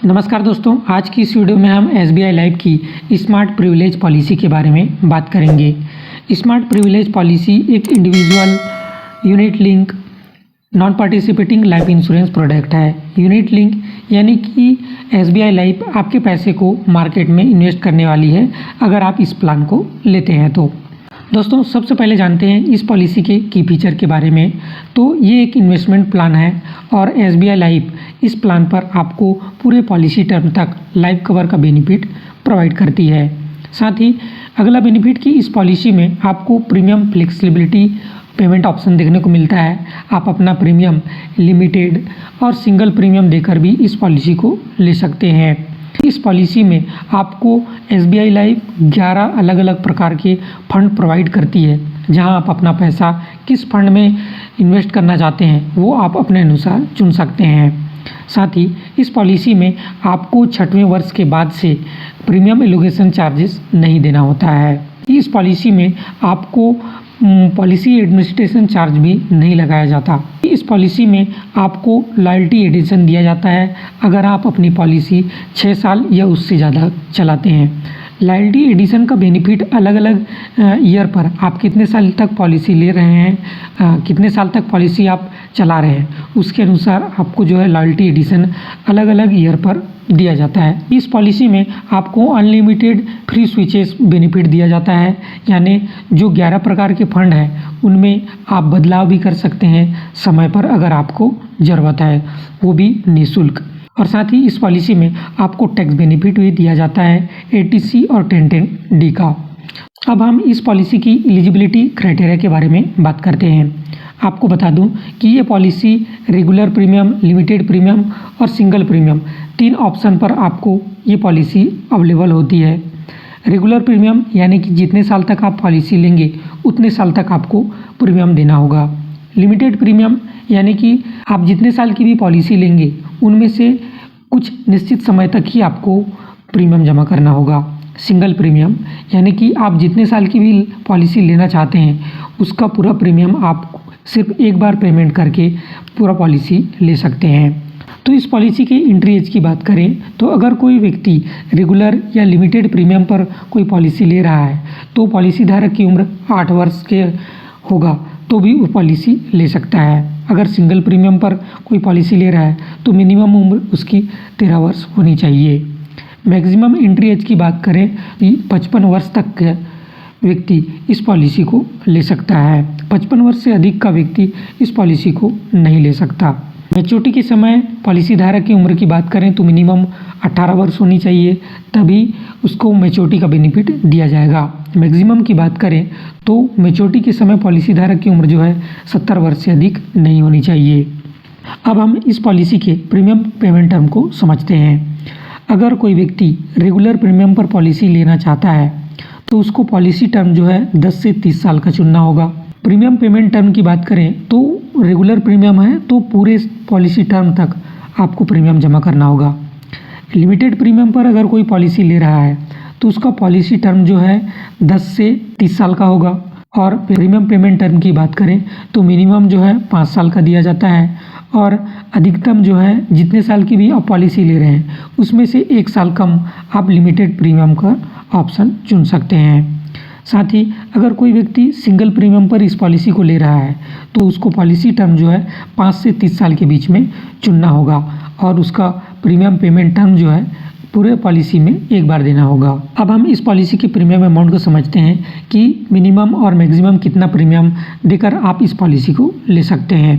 नमस्कार दोस्तों, आज की इस वीडियो में हम SBI लाइफ की स्मार्ट प्रिविलेज पॉलिसी के बारे में बात करेंगे। स्मार्ट प्रिविलेज पॉलिसी एक individual unit link non participating life insurance product है। यूनिट लिंक यानी कि SBI लाइफ आपके पैसे को मार्केट में इन्वेस्ट करने वाली है अगर आप इस प्लान को लेते हैं तो। दोस्तों, सबसे पहले जानते हैं इस पॉलिसी के की फीचर के बारे में। तो ये एक इन्वेस्टमेंट प्लान है और SBI लाइफ इस प्लान पर आपको पूरे पॉलिसी टर्म तक लाइफ कवर का बेनिफिट प्रोवाइड करती है। साथ ही अगला बेनिफिट कि इस पॉलिसी में आपको प्रीमियम फ्लेक्सिबिलिटी पेमेंट ऑप्शन देखने को मिलता है। आप अपना प्रीमियम लिमिटेड और सिंगल प्रीमियम देकर भी इस पॉलिसी को ले सकते हैं। इस पॉलिसी में आपको SBI लाइफ 11 अलग अलग प्रकार के फंड प्रोवाइड करती है, जहां आप अपना पैसा किस फंड में इन्वेस्ट करना चाहते हैं वो आप अपने अनुसार चुन सकते हैं। साथ ही इस पॉलिसी में आपको 6वें वर्ष के बाद से प्रीमियम एलोकेशन चार्जेस नहीं देना होता है। इस पॉलिसी में आपको पॉलिसी एडमिनिस्ट्रेशन चार्ज भी नहीं लगाया जाता। इस पॉलिसी में आपको लॉयल्टी एडिशन दिया जाता है अगर आप अपनी पॉलिसी 6 साल या उससे ज़्यादा चलाते हैं। लॉयल्टी एडिशन का बेनिफिट अलग अलग ईयर पर आप कितने साल तक पॉलिसी ले रहे हैं, कितने साल तक पॉलिसी आप चला रहे हैं, उसके अनुसार आपको जो है लॉयल्टी एडिशन अलग अलग ईयर पर दिया जाता है। इस पॉलिसी में आपको अनलिमिटेड फ्री स्विचेस बेनिफिट दिया जाता है, यानी जो 11 प्रकार के फंड हैं उनमें आप बदलाव भी कर सकते हैं समय पर अगर आपको ज़रूरत है, वो भी निःशुल्क। और साथ ही इस पॉलिसी में आपको टैक्स बेनिफिट भी दिया जाता है 80C और 1010D का। अब हम इस पॉलिसी की एलिजिबिलिटी क्राइटेरिया के बारे में बात करते हैं। आपको बता दूं कि ये policy regular premium, limited premium और सिंगल प्रीमियम 3 ऑप्शन पर आपको ये पॉलिसी अवेलेबल होती है। रेगुलर प्रीमियम यानी कि जितने साल तक आप पॉलिसी लेंगे उतने साल तक आपको प्रीमियम देना होगा। लिमिटेड प्रीमियम यानी कि आप जितने साल की भी पॉलिसी लेंगे उनमें से कुछ निश्चित समय तक ही आपको प्रीमियम जमा करना होगा। सिंगल प्रीमियम यानी कि आप जितने साल की भी पॉलिसी लेना चाहते हैं उसका पूरा प्रीमियम आप सिर्फ एक बार पेमेंट करके पूरा पॉलिसी ले सकते हैं। तो इस पॉलिसी के एंट्री एज की बात करें तो अगर कोई व्यक्ति रेगुलर या लिमिटेड प्रीमियम पर कोई पॉलिसी ले रहा है तो पॉलिसी धारक की उम्र 8 वर्ष के होगा तो भी वो पॉलिसी ले सकता है। अगर सिंगल प्रीमियम पर कोई पॉलिसी ले रहा है तो मिनिमम उम्र उसकी 13 वर्ष होनी चाहिए। मैक्सिमम एंट्री एज की बात करें तो 55 वर्ष तक का व्यक्ति इस पॉलिसी को ले सकता है। 55 वर्ष से अधिक का व्यक्ति इस पॉलिसी को नहीं ले सकता। मैच्योरिटी के समय पॉलिसी धारक की उम्र की बात करें तो मिनिमम 18 वर्ष होनी चाहिए, तभी उसको मैच्योरिटी का बेनिफिट दिया जाएगा। मैक्सिमम की बात करें तो मैच्योरिटी के समय पॉलिसी धारक की उम्र जो है 70 वर्ष से अधिक नहीं होनी चाहिए। अब हम इस पॉलिसी के प्रीमियम पेमेंट टर्म को समझते हैं। अगर कोई व्यक्ति रेगुलर प्रीमियम पर पॉलिसी लेना चाहता है तो उसको पॉलिसी टर्म जो है 10 से 30 साल का चुनना होगा। प्रीमियम पेमेंट टर्म की बात करें तो रेगुलर प्रीमियम है तो पूरे पॉलिसी टर्म तक आपको प्रीमियम जमा करना होगा। लिमिटेड प्रीमियम पर अगर कोई पॉलिसी ले रहा है तो उसका पॉलिसी टर्म जो है 10 से 30 साल का होगा। और प्रीमियम पेमेंट टर्म की बात करें तो मिनिमम जो है 5 साल का दिया जाता है और अधिकतम जो है जितने साल की भी आप पॉलिसी ले रहे हैं उसमें से 1 साल कम आप लिमिटेड प्रीमियम का ऑप्शन चुन सकते हैं। साथ ही अगर कोई व्यक्ति सिंगल प्रीमियम पर इस पॉलिसी को ले रहा है तो उसको पॉलिसी टर्म जो है 5 से 30 साल के बीच में चुनना होगा और उसका प्रीमियम पेमेंट टर्म जो है पूरे पॉलिसी में एक बार देना होगा। अब हम इस पॉलिसी की प्रीमियम अमाउंट को समझते हैं कि मिनिमम और मैक्सिमम कितना प्रीमियम देकर आप इस पॉलिसी को ले सकते हैं।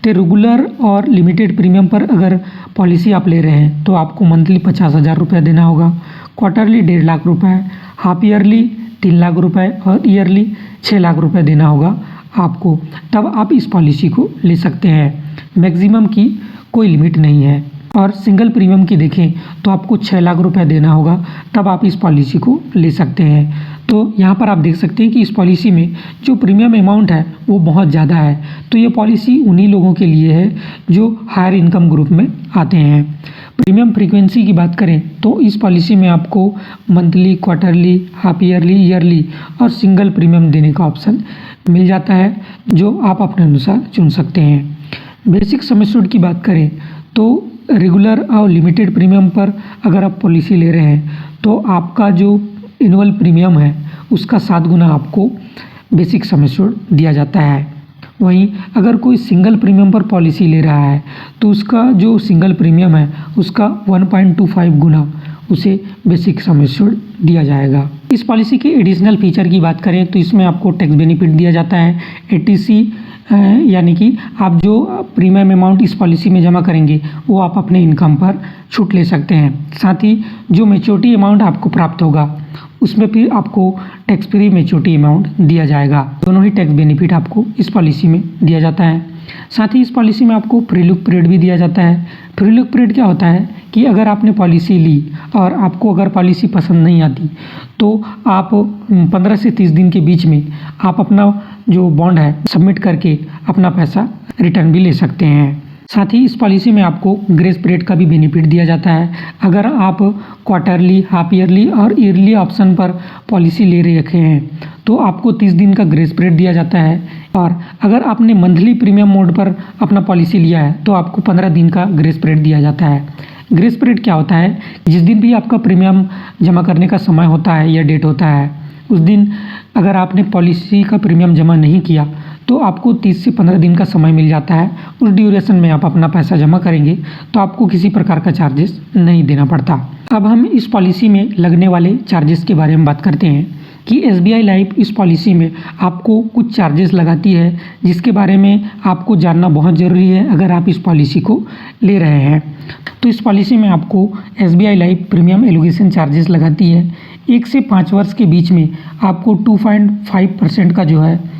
तो रेगुलर और लिमिटेड प्रीमियम पर अगर पॉलिसी आप ले रहे हैं तो आपको मंथली 50,000 रुपये देना होगा, क्वार्टरली 1.5 लाख रुपये, हाफ ईयरली 3 लाख रुपये और ईयरली 6 लाख रुपये देना होगा आपको, तब आप इस पॉलिसी को ले सकते हैं। मैक्सिमम की कोई लिमिट नहीं है। और सिंगल प्रीमियम की देखें तो आपको 6 लाख रुपए देना होगा, तब आप इस पॉलिसी को ले सकते हैं। तो यहाँ पर आप देख सकते हैं कि इस पॉलिसी में जो प्रीमियम अमाउंट है वो बहुत ज़्यादा है। तो ये पॉलिसी उन्हीं लोगों के लिए है जो हायर इनकम ग्रुप में आते हैं। प्रीमियम फ्रीक्वेंसी की बात करें तो इस पॉलिसी में आपको monthly, quarterly, half yearly, yearly और सिंगल प्रीमियम देने का ऑप्शन मिल जाता है, जो आप अपने अनुसार चुन सकते हैं। बेसिक सम एश्योर्ड की बात करें तो रेगुलर और लिमिटेड प्रीमियम पर अगर आप पॉलिसी ले रहे हैं तो आपका जो एनुअल प्रीमियम है उसका 7 गुना आपको बेसिक सम एश्योर्ड दिया जाता है। वहीं अगर कोई सिंगल प्रीमियम पर पॉलिसी ले रहा है तो उसका जो सिंगल प्रीमियम है उसका 1.25 गुना उसे बेसिक सम एश्योर्ड दिया जाएगा। इस पॉलिसी के एडिशनल फीचर की बात करें तो इसमें आपको टैक्स बेनिफिट दिया जाता है। एटीसी यानी कि आप जो प्रीमियम अमाउंट इस पॉलिसी में जमा करेंगे वो आप अपने इनकम पर छूट ले सकते हैं। साथ ही जो मैच्योरिटी अमाउंट आपको प्राप्त होगा उसमें फिर आपको टैक्स फ्री मैच्योरिटी अमाउंट दिया जाएगा। दोनों ही टैक्स बेनिफिट आपको इस पॉलिसी में दिया जाता है। साथ ही इस पॉलिसी में आपको फ्री लुक पीरियड भी दिया जाता है। फ्री लुक पीरियड क्या होता है कि अगर आपने पॉलिसी ली और आपको अगर पॉलिसी पसंद नहीं आती तो आप 15 से 30 दिन के बीच में आप अपना जो बॉन्ड है सबमिट करके अपना पैसा रिटर्न भी ले सकते हैं। साथ ही इस पॉलिसी में आपको ग्रेस पीरियड का भी बेनिफिट दिया जाता है। अगर आप क्वार्टरली, हाफ ईयरली और ईयरली ऑप्शन पर पॉलिसी ले रखे हैं तो आपको 30 दिन का ग्रेस पीरियड दिया जाता है। और अगर आपने मंथली प्रीमियम मोड पर अपना पॉलिसी लिया है तो आपको 15 दिन का ग्रेस पीरियड दिया जाता है। ग्रेस पीरियड क्या होता है, जिस दिन भी आपका प्रीमियम जमा करने का समय होता है या डेट होता है उस दिन अगर आपने पॉलिसी का प्रीमियम जमा नहीं किया तो आपको 30 से 15 दिन का समय मिल जाता है। उस ड्यूरेशन में आप अपना पैसा जमा करेंगे तो आपको किसी प्रकार का चार्जेस नहीं देना पड़ता। अब हम इस पॉलिसी में लगने वाले चार्जेस के बारे में बात करते हैं कि एसबीआई लाइफ इस पॉलिसी में आपको कुछ चार्जेस लगाती है जिसके बारे में आपको जानना बहुत ज़रूरी है अगर आप इस पॉलिसी को ले रहे हैं। तो इस पॉलिसी में आपको SBI life premium allocation charges लगाती है। 1 से 5 वर्ष के बीच में आपको 2.5% का जो है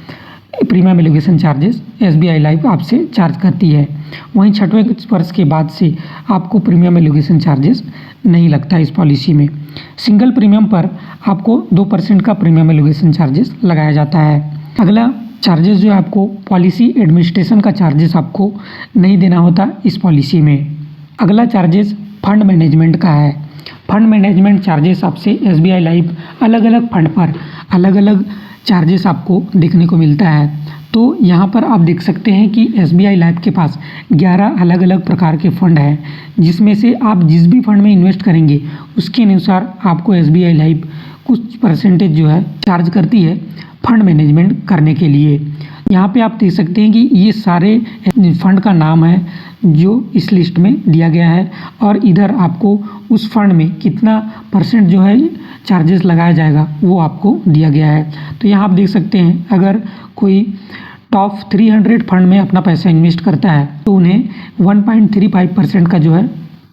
premium allocation charges SBI life आपसे चार्ज करती है। वहीं 6वें वर्ष के बाद से आपको प्रीमियम एलोकेशन चार्जेस नहीं लगता इस पॉलिसी में। सिंगल प्रीमियम पर आपको 2% का प्रीमियम एलोकेशन चार्जेस लगाया जाता है। अगला चार्जेस जो है आपको पॉलिसी एडमिनिस्ट्रेशन का चार्जेस आपको नहीं देना होता इस पॉलिसी में। अगला चार्जेस फंड मैनेजमेंट का है। फंड मैनेजमेंट चार्जेस आपसे एसबीआई लाइफ अलग अलग फंड पर अलग अलग चार्जेस आपको देखने को मिलता है। तो यहाँ पर आप देख सकते हैं कि एसबीआई लाइफ के पास 11 अलग अलग प्रकार के फ़ंड हैं जिसमें से आप जिस भी फंड में इन्वेस्ट करेंगे उसके अनुसार आपको एसबीआई लाइफ कुछ परसेंटेज जो है चार्ज करती है फंड मैनेजमेंट करने के लिए। यहाँ पे आप देख सकते हैं कि ये सारे फंड का नाम है जो इस लिस्ट में दिया गया है और इधर आपको उस फंड में कितना परसेंट जो है चार्जेस लगाया जाएगा वो आपको दिया गया है। तो यहाँ आप देख सकते हैं अगर कोई टॉप 300 फंड में अपना पैसा इन्वेस्ट करता है तो उन्हें 1.35% का जो है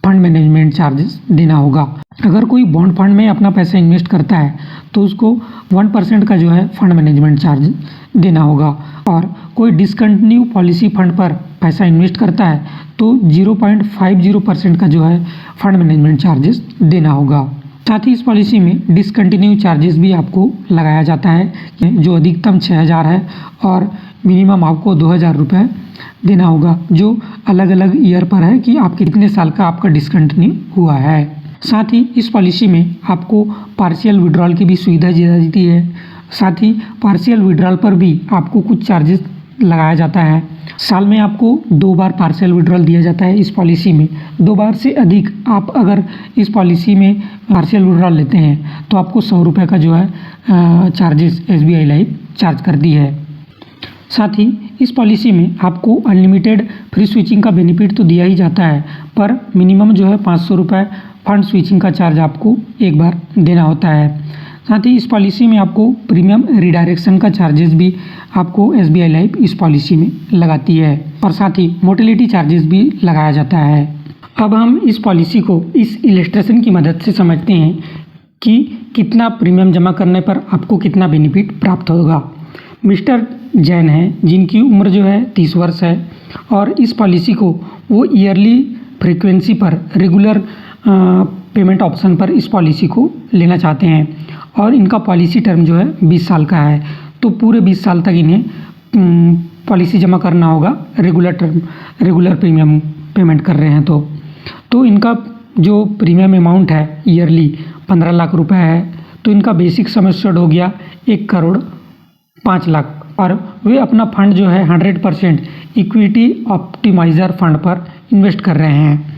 फंड मैनेजमेंट चार्जेस देना होगा। अगर कोई बॉन्ड फंड में अपना पैसा इन्वेस्ट करता है तो उसको 1% का जो है फंड मैनेजमेंट चार्ज देना होगा। और कोई डिसकंटिन्यू पॉलिसी फंड पर पैसा इन्वेस्ट करता है तो 0.50% का जो है फंड मैनेजमेंट चार्जेस देना होगा। साथ ही इस पॉलिसी में डिसकंटिन्यू चार्जेस भी आपको लगाया जाता है जो अधिकतम 6,000 है और मिनिमम आपको 2,000 रुपये देना होगा, जो अलग अलग ईयर पर है कि आप कितने साल का आपका डिसकंटिन्यू हुआ है। साथ ही इस पॉलिसी में आपको पार्शियल विड्रॉल की भी सुविधा दी जाती है। साथ ही पार्शियल विड्रॉल पर भी आपको कुछ चार्जेस लगाया जाता है। साल में आपको 2 बार पार्शियल विड्रॉल दिया जाता है इस पॉलिसी में। 2 बार से अधिक आप अगर इस पॉलिसी में पार्शियल विड्रॉल लेते हैं तो आपको 100 रुपये का जो है चार्जेस एसबीआई लाइफ चार्ज करती है। साथ ही इस पॉलिसी में आपको अनलिमिटेड फ्री स्विचिंग का बेनिफिट तो दिया ही जाता है पर मिनिमम जो है 500 रुपये फंड स्विचिंग का चार्ज आपको एक बार देना होता है। साथ ही इस पॉलिसी में आपको प्रीमियम रिडायरेक्शन का चार्जेस भी आपको एसबीआई लाइफ इस पॉलिसी में लगाती है और साथ ही मोर्टेलिटी चार्जेस भी लगाया जाता है। अब हम इस पॉलिसी को इस इलस्ट्रेशन की मदद से समझते हैं कि कितना प्रीमियम जमा करने पर आपको कितना बेनिफिट प्राप्त होगा। मिस्टर जैन हैं जिनकी उम्र जो है 30 वर्ष है और इस पॉलिसी को वो ईयरली फ्रीक्वेंसी पर रेगुलर पेमेंट ऑप्शन पर इस पॉलिसी को लेना चाहते हैं और इनका पॉलिसी टर्म जो है 20 साल का है। तो पूरे 20 साल तक इन्हें पॉलिसी जमा करना होगा रेगुलर प्रीमियम पेमेंट कर रहे हैं तो इनका जो प्रीमियम अमाउंट है ईयरली 15 लाख रुपए है। तो इनका बेसिक सम एश्योर्ड हो गया 1,05,00,000 और वे अपना फंड जो है 100% इक्विटी ऑप्टिमाइज़र फंड पर इन्वेस्ट कर रहे हैं।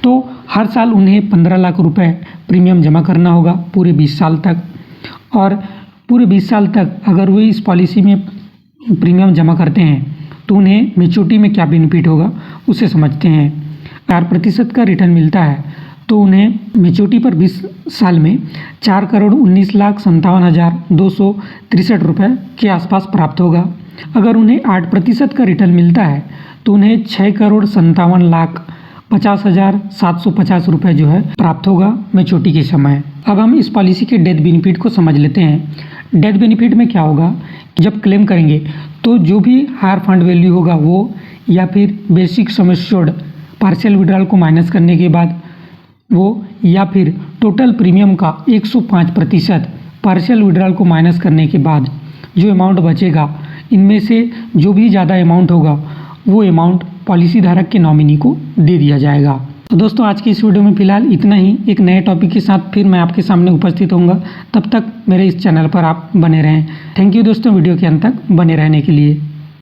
तो हर साल उन्हें 15 लाख रुपए प्रीमियम जमा करना होगा पूरे 20 साल तक। और पूरे 20 साल तक अगर वो इस पॉलिसी में प्रीमियम जमा करते हैं तो उन्हें मैच्योरिटी में क्या बेनिफिट होगा उसे समझते हैं। 4% का रिटर्न मिलता है तो उन्हें मैच्योरिटी पर 20 साल में 4,19,57,263 रुपये के आसपास प्राप्त होगा। अगर उन्हें 8% का रिटर्न मिलता है तो उन्हें 6,57,50,750 रुपये जो है प्राप्त होगा मैच्योरिटी के समय। अब हम इस पॉलिसी के डेथ बेनिफिट को समझ लेते हैं। डेथ बेनिफिट में क्या होगा, जब क्लेम करेंगे तो जो भी हायर फंड वैल्यू होगा वो, या फिर basic sum assured partial withdrawal को माइनस करने के बाद वो, या फिर टोटल प्रीमियम का 105% पार्शियल विड्रॉल को माइनस करने के बाद जो अमाउंट बचेगा, इनमें से जो भी ज़्यादा अमाउंट होगा वो अमाउंट पॉलिसी धारक के नॉमिनी को दे दिया जाएगा। तो दोस्तों आज की इस वीडियो में फिलहाल इतना ही। एक नए टॉपिक के साथ फिर मैं आपके सामने उपस्थित होऊंगा। तब तक मेरे इस चैनल पर आप बने रहें। थैंक यू दोस्तों वीडियो के अंत तक बने रहने के लिए।